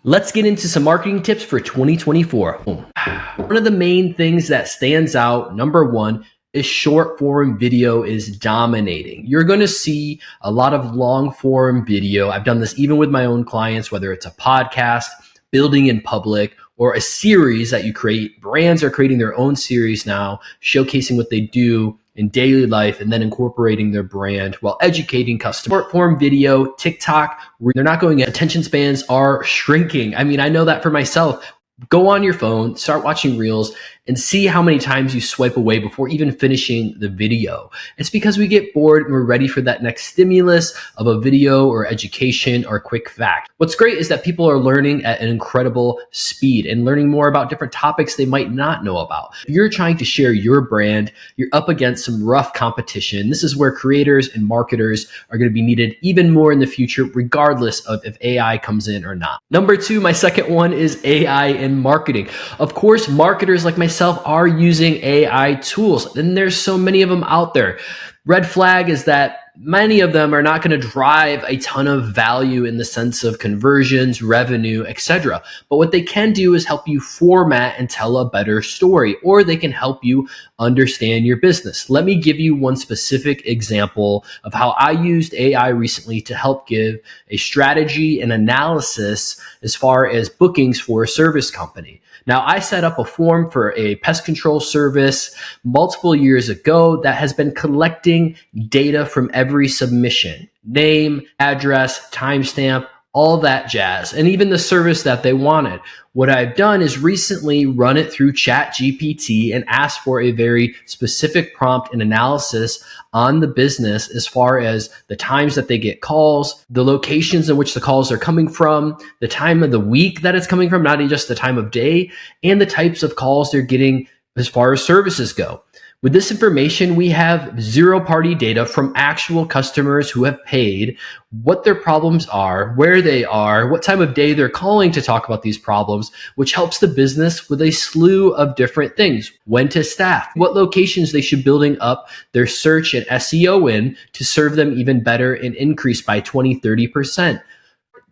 Let's get into some marketing tips for 2024. One of the main things that stands out, number one, is short form video is dominating. You're going to see a lot of long form video. I've done this even with my own clients, whether it's a podcast, building in public, or a series that you create. Brands are creating their own series now, showcasing what they do in daily life and then incorporating their brand while educating customers. Short form video, TikTok, they're not going in. Attention spans are shrinking. I mean, I know that for myself. Go on your phone, start watching Reels, and see how many times you swipe away before even finishing the video. It's because we get bored and we're ready for that next stimulus of a video or education or quick fact. What's great is that people are learning at an incredible speed and learning more about different topics they might not know about. If you're trying to share your brand, you're up against some rough competition. This is where creators and marketers are going to be needed even more in the future, regardless of if AI comes in or not. Number two, my second one is AI in marketing. Of course, marketers like myself are using AI tools, and there's so many of them out there. Red flag is that many of them are not going to drive a ton of value in the sense of conversions, revenue, etc. But what they can do is help you format and tell a better story, or they can help you understand your business. Let me give you one specific example of how I used AI recently to help give a strategy and analysis as far as bookings for a service company. Now, I set up a form for a pest control service multiple years ago that has been collecting data from every submission, name, address, timestamp, all that jazz, and even the service that they wanted. What I've done is recently run it through ChatGPT and asked for a very specific prompt and analysis on the business as far as the times that they get calls, the locations in which the calls are coming from, the time of the week that it's coming from, not just the time of day, and the types of calls they're getting as far as services go. With this information, we have zero-party data from actual customers who have paid, what their problems are, where they are, what time of day they're calling to talk about these problems, which helps the business with a slew of different things. When to staff, what locations they should building up their search and SEO in to serve them even better and increase by 20-30%.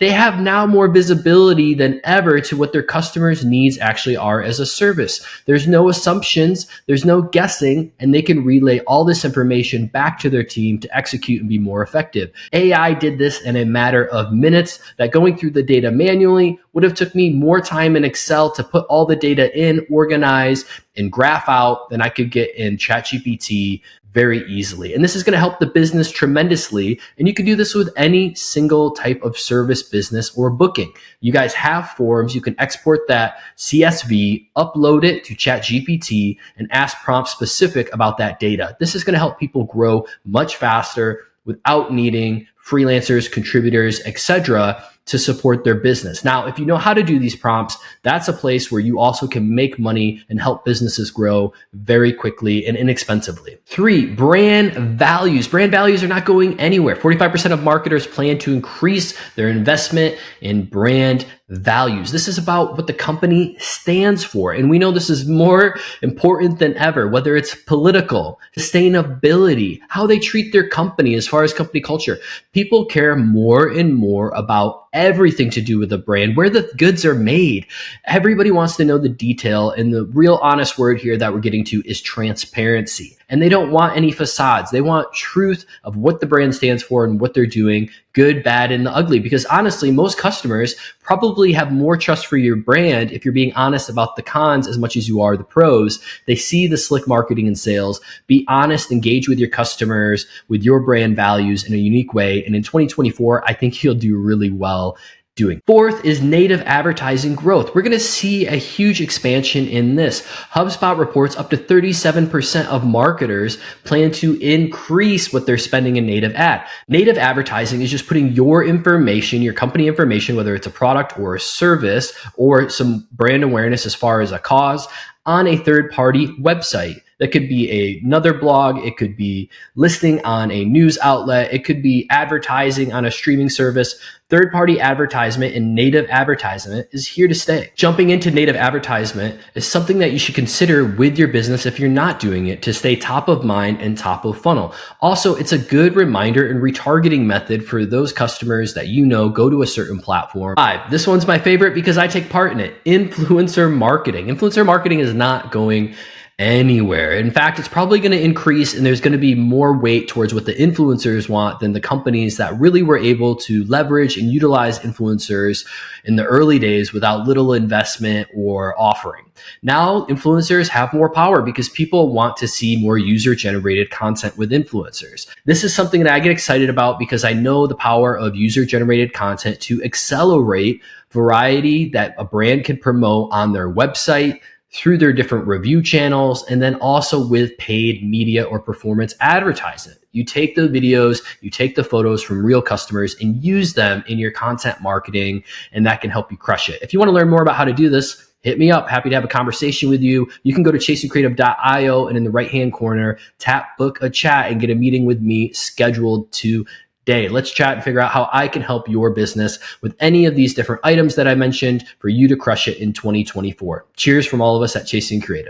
They have now more visibility than ever to what their customers' needs actually are as a service. There's no assumptions, there's no guessing, and they can relay all this information back to their team to execute and be more effective. AI did this in a matter of minutes that going through the data manually would have took me more time in Excel to put all the data in, organize, and graph out than I could get in ChatGPT very easily. And this is going to help the business tremendously. And you can do this with any single type of service, business, or booking. You guys have forms. You can export that CSV, upload it to ChatGPT, and ask prompts specific about that data. This is going to help people grow much faster without needing freelancers, contributors, etc., to support their business. Now, if you know how to do these prompts, that's a place where you also can make money and help businesses grow very quickly and inexpensively. 3, brand values. Brand values are not going anywhere. 45% of marketers plan to increase their investment in brand values. This is about what the company stands for. And we know this is more important than ever, whether it's political, sustainability, how they treat their company as far as company culture. People care more and more about everything to do with the brand, where the goods are made. Everybody wants to know the detail, and the real honest word here that we're getting to is transparency. And they don't want any facades. They want truth of what the brand stands for and what they're doing, good, bad, and the ugly. Because honestly, most customers probably have more trust for your brand if you're being honest about the cons as much as you are the pros. They see the slick marketing and sales. Be honest, engage with your customers with your brand values in a unique way. And in 2024, I think you'll do really well doing. 4th is native advertising growth. We're going to see a huge expansion in this. HubSpot reports up to 37% of marketers plan to increase what they're spending in native ad. Native advertising is just putting your information, your company information, whether it's a product or a service or some brand awareness as far as a cause, on a third-party website. That could be another blog. It could be listing on a news outlet. It could be advertising on a streaming service. Third-party advertisement and native advertisement is here to stay. Jumping into native advertisement is something that you should consider with your business if you're not doing it to stay top of mind and top of funnel. Also, it's a good reminder and retargeting method for those customers that you know go to a certain platform. This one's my favorite because I take part in it. Influencer marketing. Influencer marketing is not going anywhere. In fact, it's probably going to increase, and there's going to be more weight towards what the influencers want than the companies that really were able to leverage and utilize influencers in the early days without little investment or offering. Now, influencers have more power because people want to see more user-generated content with influencers. This is something that I get excited about because I know the power of user-generated content to accelerate variety that a brand can promote on their website, through their different review channels, and then also with paid media or performance advertising. You take the videos, you take the photos from real customers and use them in your content marketing, and that can help you crush it. If you want to learn more about how to do this, hit me up. Happy to have a conversation with you. You can go to chasingcreative.io and in the right-hand corner, tap book a chat and get a meeting with me scheduled today. Let's chat and figure out how I can help your business with any of these different items that I mentioned for you to crush it in 2024. Cheers from all of us at Chasing Creative.